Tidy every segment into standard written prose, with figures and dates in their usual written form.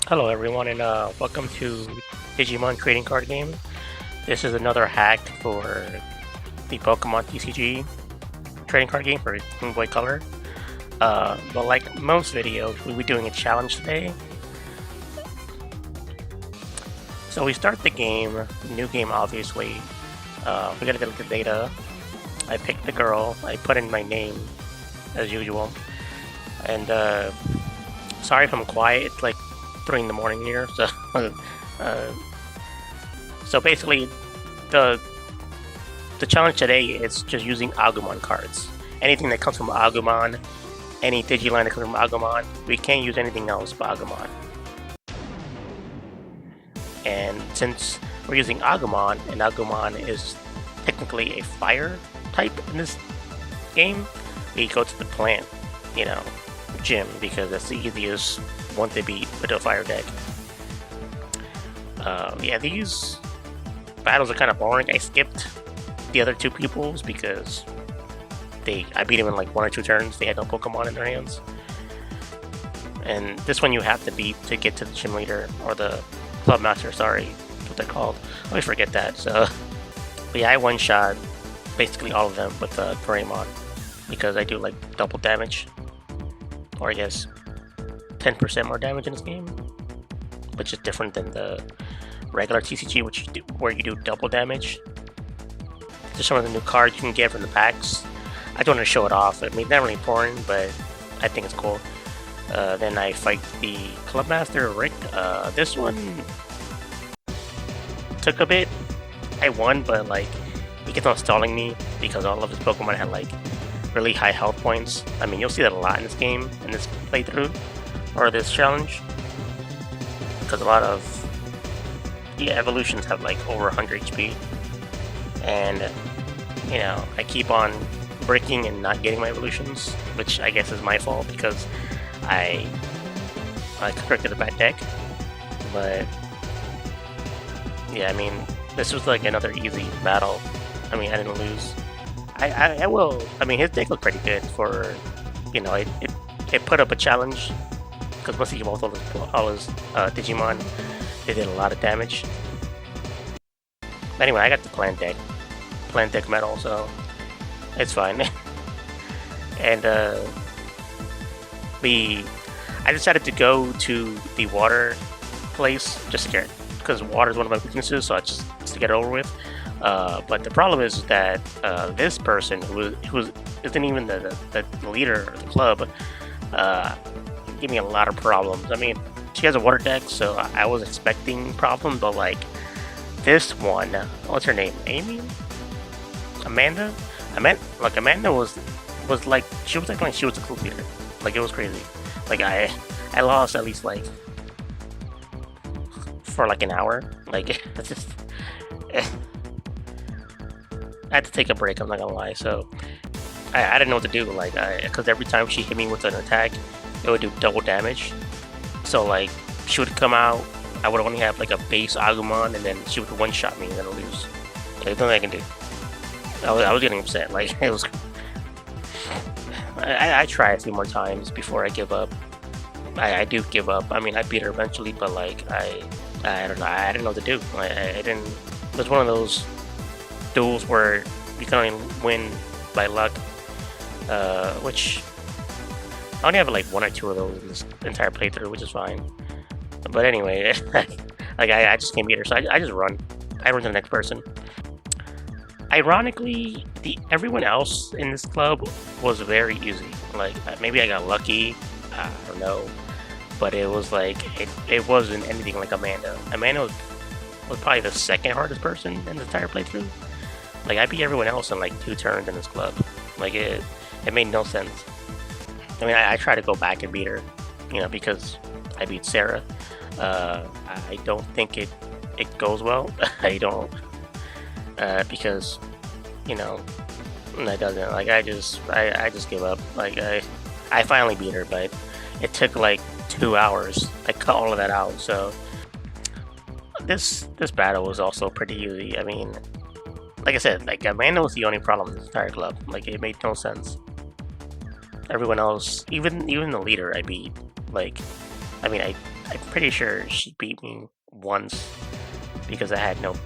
Hello everyone and welcome to Digimon trading card game. This is another hack for the Pokemon TCG trading card game for Game Boy Color. But like most videos, we'll be doing a challenge today. So we start the game, new game obviously. We gotta get the data. I picked the girl, I put in my name as usual. And sorry if I'm quiet, it's like 3 in the morning here, so so basically the challenge today is just using Agumon cards. Anything that comes from Agumon, any Digiline that comes from Agumon, we can't use anything else but Agumon. And since we're using Agumon, and Agumon is technically a fire type in this game, we go to the plant, gym, because that's the easiest one to beat with a fire deck. Yeah, these battles are kind of boring. I skipped the other two peoples because I beat them in like 1 or 2 turns. They had no Pokemon in their hands. And this one you have to beat to get to the gym leader, or the club master, sorry, that's what they're called. I always forget that. So, but yeah, I one-shot basically all of them with Doraemon because I do like double damage, or I guess 10% more damage in this game, which is different than the regular TCG, where you do double damage. Just some of the new cards you can get from the packs. I don't want to show it off. I mean, not really important, but I think it's cool. Then I fight the Club Master, Rick. This one took a bit. I won, but like he kept on stalling me because all of his Pokemon had like really high health points. I mean, you'll see that a lot in this game, in this playthrough, or this challenge, because a lot of the evolutions have like over 100 HP, and I keep on breaking and not getting my evolutions, which I guess is my fault because I constructed a bad deck. But yeah, I mean, this was like another easy battle. I mean, I didn't lose. I will. I mean, his deck looked pretty good for, it put up a challenge. Because once he evolved all his Digimon, they did a lot of damage. Anyway, I got the plant deck medal, so it's fine. And I decided to go to the water place just to get, because water is one of my weaknesses, so just to get it over with. But the problem is that this person who isn't even the leader of the club, give me a lot of problems. I mean, she has a water deck, so I was expecting problems, but like this one, what's her name? Amy? Amanda? Amanda was like, she was like she was a club leader. Like, it was crazy. Like I lost at least like for like an hour. Like that's just I had to take a break, I'm not gonna lie. So I didn't know what to do, like, because every time she hit me with an attack, it would do double damage. So like, she would come out, I would only have like a base Agumon, and then she would one-shot me and then I'd lose. Like, nothing I can do. I was getting upset. Like, it was. I try a few more times before I give up. I do give up. I mean, I beat her eventually, but like, I don't know. I didn't know what to do. I didn't. It was one of those duels where you can only win by luck, which I only have like 1 or 2 of those in this entire playthrough, which is fine. But anyway, like I just can't beat her, so I just run. I run to the next person. Ironically, everyone else in this club was very easy. Like, maybe I got lucky, I don't know, but it was like it wasn't anything like Amanda. Amanda was probably the second hardest person in the entire playthrough. Like, I beat everyone else in like 2 turns in this club. Like, it made no sense. I mean, I try to go back and beat her, because I beat Sarah. I don't think it goes well. I don't, because, that doesn't, like, I just give up. Like, I finally beat her, but it took like 2 hours. I cut all of that out, so this battle was also pretty easy. I mean, like I said, like, Amanda was the only problem in this entire club. Like, it made no sense. Everyone else, even the leader, I beat. Like, I mean, I'm pretty sure she beat me once because I had no,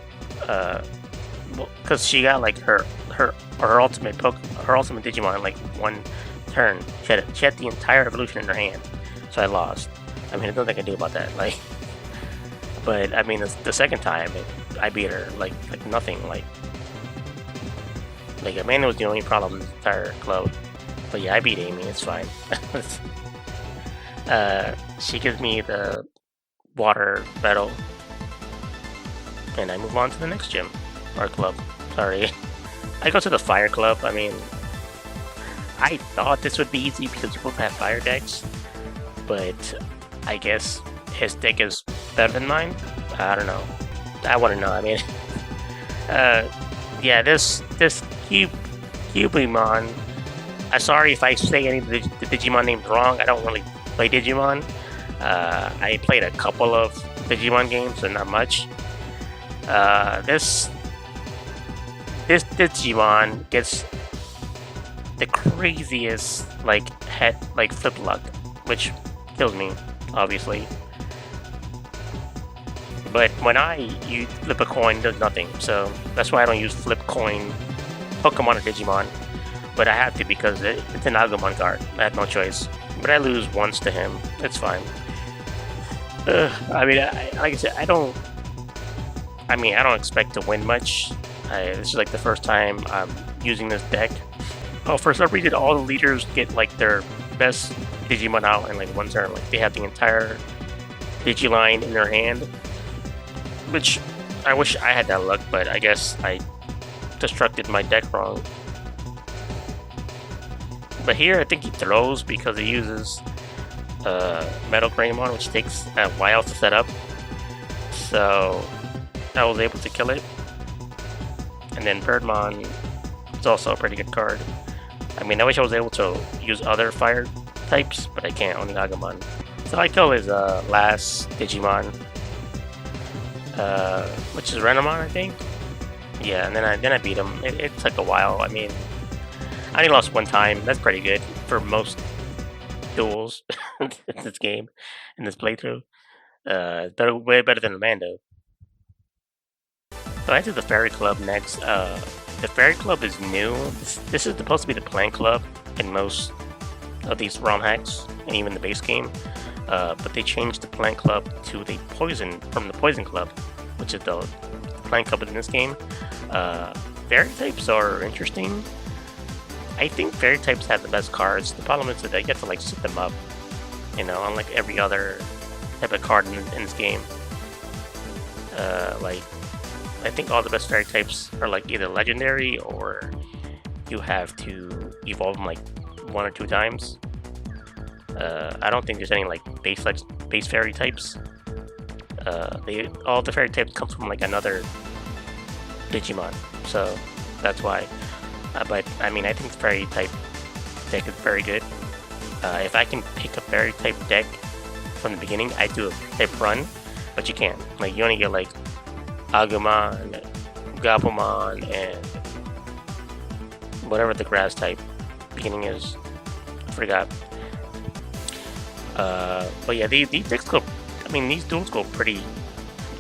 uh, because she got like her her ultimate Digimon in like one turn. She had the entire evolution in her hand, so I lost. I mean, there's nothing I can do about that. Like, but I mean, the second time I beat her like nothing. Like Amanda was the only problem in the entire club. But yeah, I beat Amy. It's fine. She gives me the water battle, and I move on to the next gym or club. Sorry, I go to the fire club. I mean, I thought this would be easy because you both have fire decks, but I guess his deck is better than mine. I don't know. I want to know. I mean, yeah, this Cubimon. I'm sorry if I say any of the Digimon names wrong. I don't really play Digimon. I played a couple of Digimon games, but not much. This Digimon gets the craziest like flip luck, which kills me, obviously. But when you flip a coin, it does nothing. So that's why I don't use flip coin Pokemon or Digimon. But I have to because it's an Agumon card. I have no choice. But I lose once to him. It's fine. I mean, like I said, I don't expect to win much. This is like the first time I'm using this deck. Oh, for some reason, all the leaders get like their best Digimon out in like one turn. Like they have the entire Digiline in their hand, which I wish I had that luck, but I guess I constructed my deck wrong. But here, I think he throws because he uses Metal Greymon, which takes a while to set up. So I was able to kill it. And then Birdmon is also a pretty good card. I mean, I wish I was able to use other fire types, but I can't, only Agumon. So I kill his last Digimon, which is Renamon, I think. Yeah, and then I beat him. It took a while. I mean, I only lost one time. That's pretty good for most duels in this game, in this playthrough. Way better than Amanda. So I did the Fairy Club next. The Fairy Club is new. This is supposed to be the Plant Club in most of these ROM hacks, and even the base game. But they changed the Plant Club to the Poison Club, which is the Plant Club in this game. Fairy types are interesting. I think fairy types have the best cards. The problem is that you have to like set them up, unlike every other type of card in this game. Like I think all the best fairy types are like either legendary or you have to evolve them like one or two times. I don't think there's any like base fairy types. All the fairy types come from like another Digimon, so that's why. But I mean, I think the fairy type deck is very good. If I can pick a fairy type deck from the beginning, I do a type run, but you can't. Like you only get like Agumon, Gabumon, and whatever the grass type beginning is. I forgot. But yeah, these decks go. I mean, these duels go pretty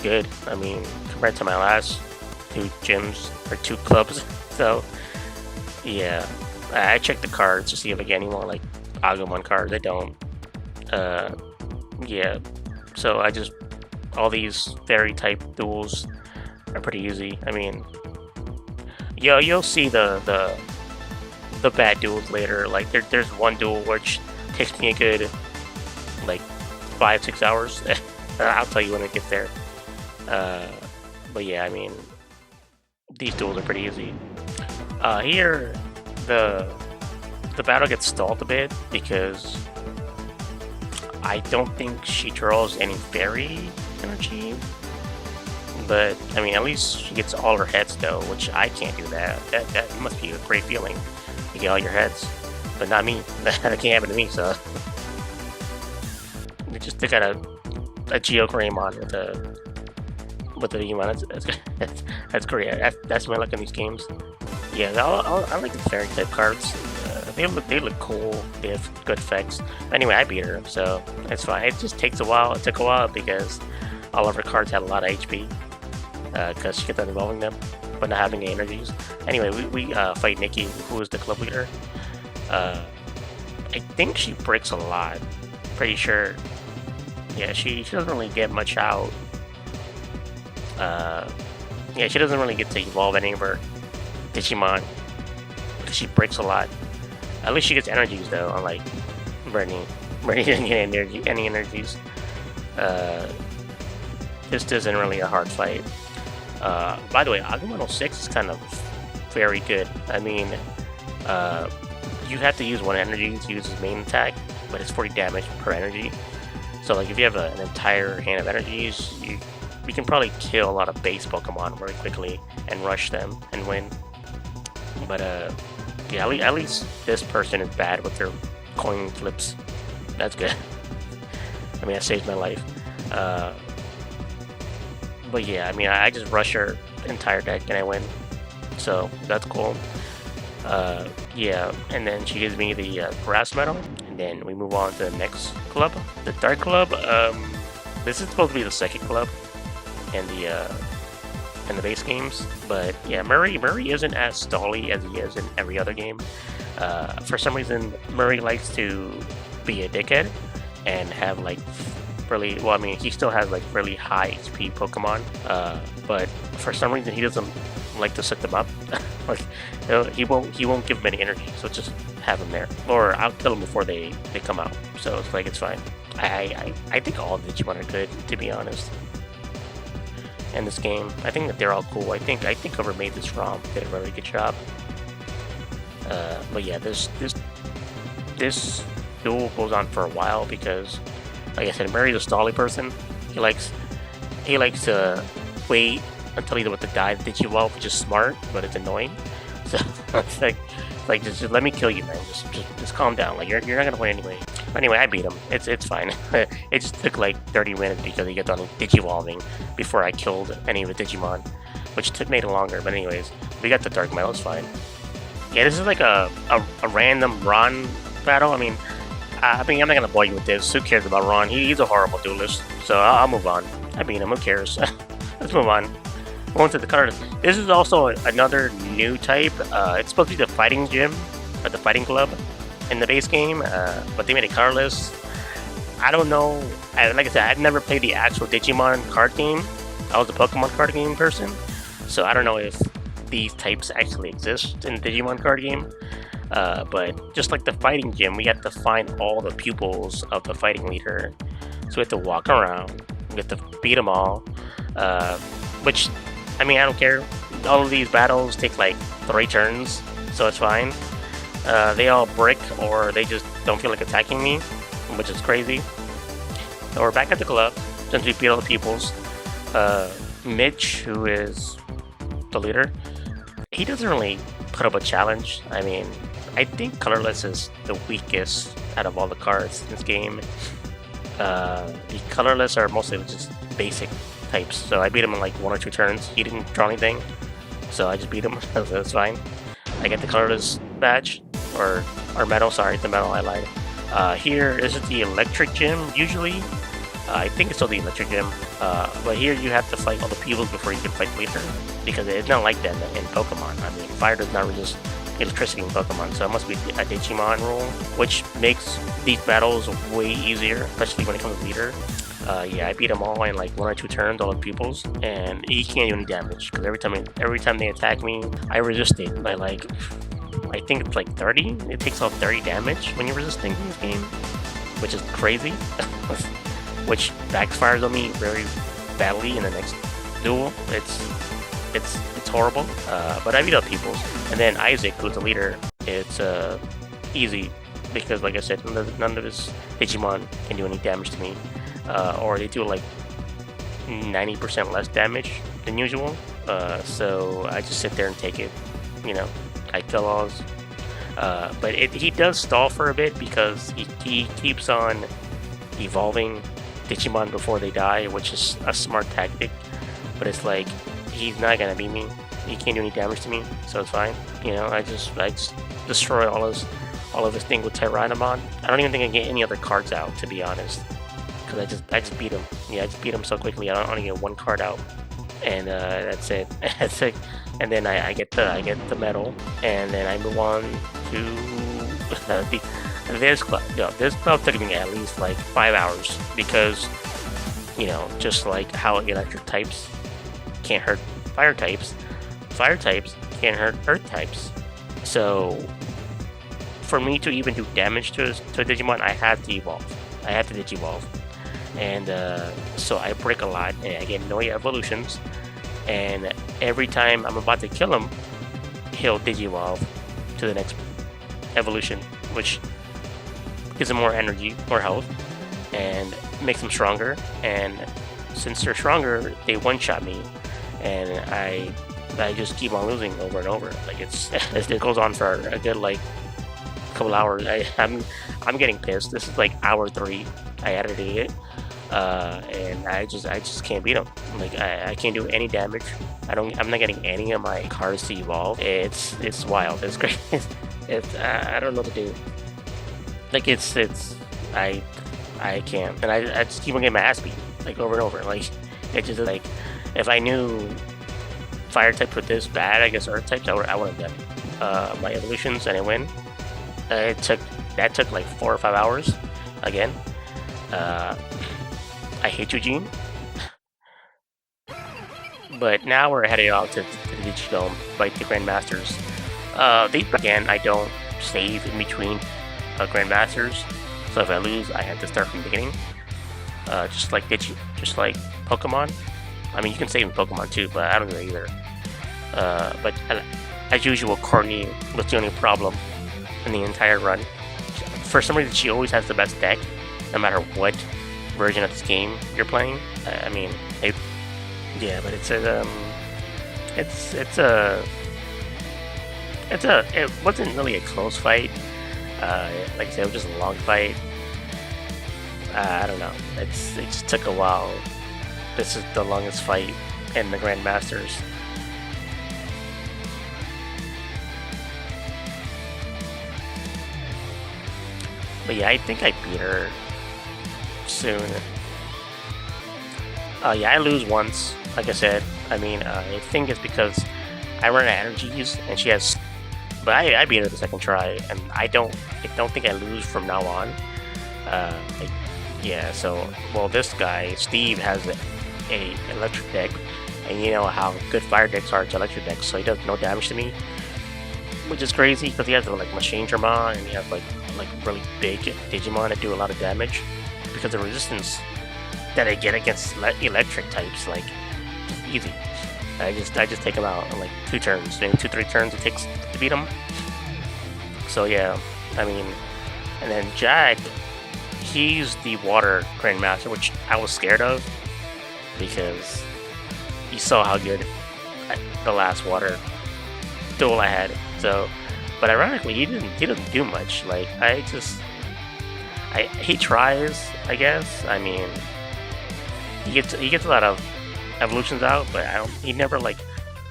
good. I mean, compared to my last two gyms or two clubs. So yeah, I checked the cards to see if I get any more like Agumon cards. I don't. Yeah. So all these fairy type duels are pretty easy. I mean, you'll see the bad duels later. Like there's one duel which takes me a good like 5-6 hours. I'll tell you when it gets there. But yeah, I mean, these duels are pretty easy. Here, the battle gets stalled a bit because I don't think she draws any fairy energy. But I mean, at least she gets all her heads though, which I can't do that. That must be a great feeling. You get all your heads, but not me. That can't happen to me. So they got a Geo Greymon with the Digimon. That's great. That's my luck in these games. Yeah, I like the fairy type cards. they look cool. They have good effects. Anyway, I beat her, so it's fine. It just takes a while. It took a while because all of her cards had a lot of HP because she kept on evolving them, but not having any energies. Anyway, we fight Nikki, who is the club leader. I think she breaks a lot. Pretty sure. Yeah, she doesn't really get much out. Yeah, she doesn't really get to evolve any of her Digimon because she breaks a lot. At least she gets energies though, unlike Brittany. Brittany didn't get any energies. This isn't really a hard fight. By the way, Agumon 06 is kind of very good. I mean, you have to use one energy to use his main attack, but it's 40 damage per energy. So like if you have an entire hand of energies, you can probably kill a lot of base Pokemon very quickly and rush them and win. But yeah, at least this person is bad with their coin flips. That's good. I mean, that saved my life. But yeah, I mean, I just rush her entire deck and I win. So that's cool. Yeah, and then she gives me the grass medal, and then we move on to the next club, the dark club. This is supposed to be the second club in the base games, but yeah, Murray isn't as stally as he is in every other game. For some reason, Murray likes to be a dickhead and have like really, well, I mean, he still has like really high HP Pokemon, but for some reason he doesn't like to set them up. Like he won't give them any energy, so just have them there, or I'll kill them before they come out. So it's like, it's fine. I think all the Digimon are good, to be honest. In this game, I think that they're all cool. I think whoever made this ROM did a really good job. But yeah, this duel goes on for a while because, like I said, Murray's a stally person. He likes to wait until he's about to die to Digivolve, which is smart, but it's annoying. So it's like just let me kill you, man. Just calm down. Like you're not gonna win anyway. Anyway, I beat him. It's fine. It just took like 30 minutes because he got done Digivolving before I killed any of the Digimon, which made it longer. But anyways, we got the Dark Medal. It's fine. Yeah, this is like a random Ron battle. I mean, I'm not gonna bore you with this. Who cares about Ron? He's a horrible duelist. So I'll move on. I beat him. Who cares? Let's move on. Going to the colorless. This is also another new type. It's supposed to be the fighting gym, or the fighting club in the base game, but they made it colorless. I don't know. Like I said, I've never played the actual Digimon card game. I was a Pokemon card game person, so I don't know if these types actually exist in the Digimon card game. But just like the fighting gym, we have to find all the pupils of the fighting leader. So we have to walk around, we have to beat them all, which, I mean, I don't care. All of these battles take like 3 turns, so it's fine. They all brick, or they just don't feel like attacking me, which is crazy. So we're back at the club, since we beat all the pupils. Mitch, who is the leader, he doesn't really put up a challenge. I mean, I think colorless is the weakest out of all the cards in this game. The colorless are mostly just basic types, so I beat him in like 1 or 2 turns. He didn't draw anything, so I just beat him. So that's fine. I get the colorless badge, or medal. Sorry, the medal. I lied. Here, this is the electric gym. Usually, I think it's still the electric gym, but here you have to fight all the pupils before you can fight the leader, because it's not like that in Pokemon. I mean, fire does not resist electricity in Pokemon, so it must be a Digimon rule, which makes these battles way easier, especially when it comes to leader. Yeah, I beat them all in like 1 or 2 turns, all the pupils, and he can't do any damage because every time they attack me, I resist it by like, I think it's like 30. It takes off 30 damage when you're resisting in this game, which is crazy. Which backfires on me very badly in the next duel. It's horrible. But I beat up pupils, and then Isaac, who's the leader, it's easy because, like I said, none of his Digimon can do any damage to me. Or they do like 90% less damage than usual. So I just sit there and take it. You know, I kill all his. But he does stall for a bit because he keeps on evolving Digimon before they die, which is a smart tactic. But it's like, he's not gonna beat me. He can't do any damage to me, so it's fine. You know, I just destroy all all of his thing with Tyrannomon. I don't even think I get any other cards out, to be honest, because I just beat him. Yeah, I just beat him so quickly. I don't only get one card out, and that's it. That's it. And then I get the medal, and then I move on to this club. This club took me at least like 5 hours because, just like how electric types can't hurt fire types can't hurt earth types. So for me to even do damage to a Digimon, I had to evolve. I had to Digivolve. And so I break a lot, and I get no evolutions. And every time I'm about to kill him, he'll Digivolve to the next evolution, which gives him more energy, more health, and makes them stronger. And since they're stronger, they one-shot me, and I just keep on losing over and over. Like it goes on for a good like couple hours. I'm getting pissed. This is like hour 3. I added it, and I just can't beat him. Like I can't do any damage. I'm not getting any of my cards to evolve. It's wild. It's great. I don't know what to do. Like I can't, and I just keep on getting my ass beat like over and over. Like it just like if I knew fire types were this bad, I guess earth types, I would have done my evolutions and I win. That took like 4 or 5 hours. Again, I hate you, Gene. But now we're heading out to the Digidome, fight the Grandmasters. Again, I don't save in between Grandmasters, so if I lose, I have to start from the beginning. Just like Pokemon. I mean, you can save in Pokemon too, but I don't do that either. But as usual, Courtney was the only problem in the entire run. For some reason, she always has the best deck, no matter what version of this game you're playing. I mean, yeah, but it wasn't really a close fight. Like I said, it was just a long fight. I don't know. It just took a while. This is the longest fight in the Grandmasters. But yeah, I think I beat her soon. Yeah, I lose once, like I said. I mean, I think it's because I run out of energies and she has. But I beat her the second try, and I don't think I lose from now on. Yeah, so this guy Steve has a electric deck, and you know how good fire decks are to electric decks, so he does no damage to me, which is crazy because he has like Machine Dramon, and he has like really big Digimon that do a lot of damage because the resistance that I get against electric types, like easy. I just take him out in like 2 turns, maybe 2-3 turns it takes to beat him. So yeah, I mean, and then Jag, he's the water Grandmaster, which I was scared of because you saw how good the last water duel I had. So, but ironically, he doesn't do much. Like he tries, I guess. I mean, he gets a lot of evolutions out, but he never like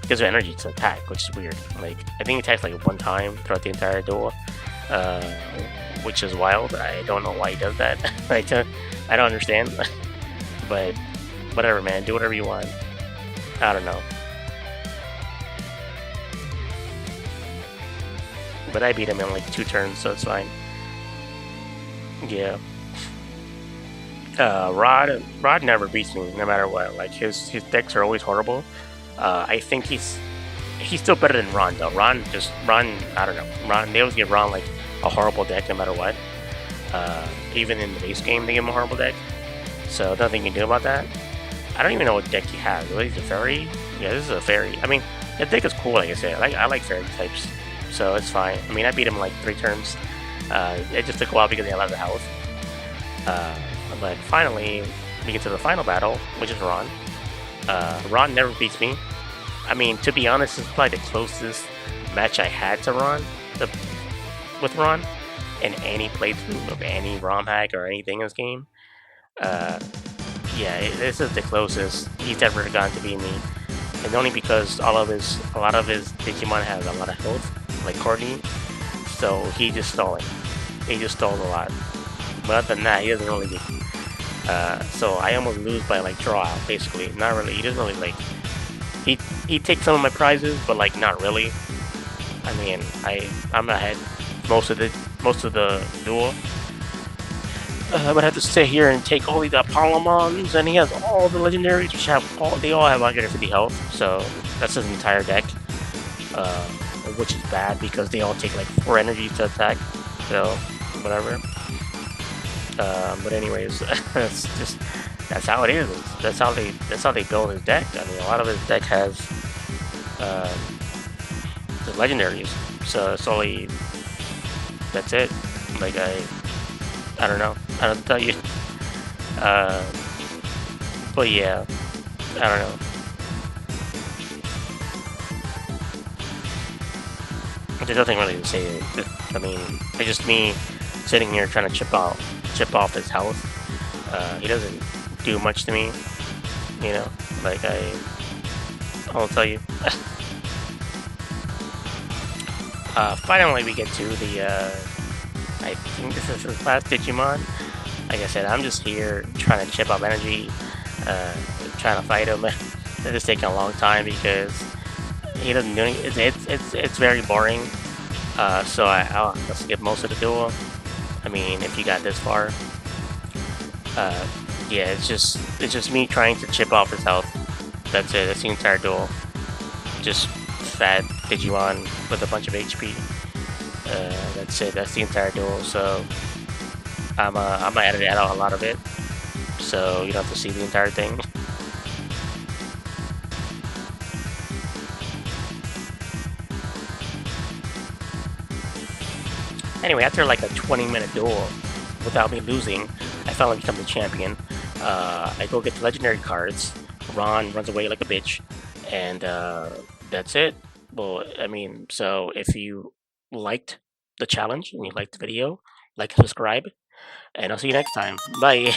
gives her energy to attack, which is weird. Like I think he attacks like 1 time throughout the entire duel, which is wild. I don't know why he does that. I don't understand. But whatever, man, do whatever you want. I don't know. But I beat him in like 2 turns, so it's fine. Yeah. Rod never beats me, no matter what. Like his decks are always horrible. I think he's still better than Ron though. Ron, I don't know. Ron, they always give Ron like a horrible deck no matter what. Even in the base game, they give him a horrible deck. So nothing you can do about that. I don't even know what deck he has. Really, he's a fairy. Yeah, this is a fairy. I mean, the deck is cool, like I said. I like fairy types, so it's fine. I mean, I beat him like 3 turns. It just took a while because he had a lot of health. But finally, we get to the final battle, which is Ron. Ron never beats me. I mean, to be honest, this is probably the closest match I had to Ron, with Ron, in any playthrough of any ROM hack or anything in this game. Yeah, this is the closest he's ever gotten to beat me, and only because a lot of his Digimon has a lot of health, like Courtney. So he just stalling. He just stalled a lot. But other than that, he doesn't really. So I almost lose by like draw out, basically. Not really. He doesn't really like. He he takes some of my prizes, but like not really. I mean, I'm ahead most of the duel. I would have to sit here and take all these Pokémons, and he has all the legendaries, which have all they all have 150 health. So that's his entire deck, uh, which is bad because they all take like 4 energy to attack. So whatever. But anyways, that's just that's how it is. That's how they build his deck. I mean, a lot of his deck has the legendaries, so it's only that's it. Like I don't know. I don't tell you. Uh, but yeah, I don't know. There's nothing really to say. I mean, it's just me sitting here trying to chip off his health. He doesn't do much to me, you know. Like I'll tell you. Finally, we get to the. I think this is his last Digimon. Like I said, I'm just here trying to chip off energy, uh, trying to fight him. This is taking a long time because he doesn't do anything. It's very boring. So I'll skip most of the duel. I mean, if you got this far, uh, yeah, it's just me trying to chip off his health. That's it. That's the entire duel. Just fat Digimon with a bunch of HP. That's it. That's the entire duel. So I'm gonna edit out a lot of it, so you don't have to see the entire thing. Anyway, after like a 20-minute duel without me losing, I finally become the champion. I go get the legendary cards. Ron runs away like a bitch, and that's it. Well, I mean, so if you liked the challenge and you liked the video, like and subscribe, and I'll see you next time. Bye.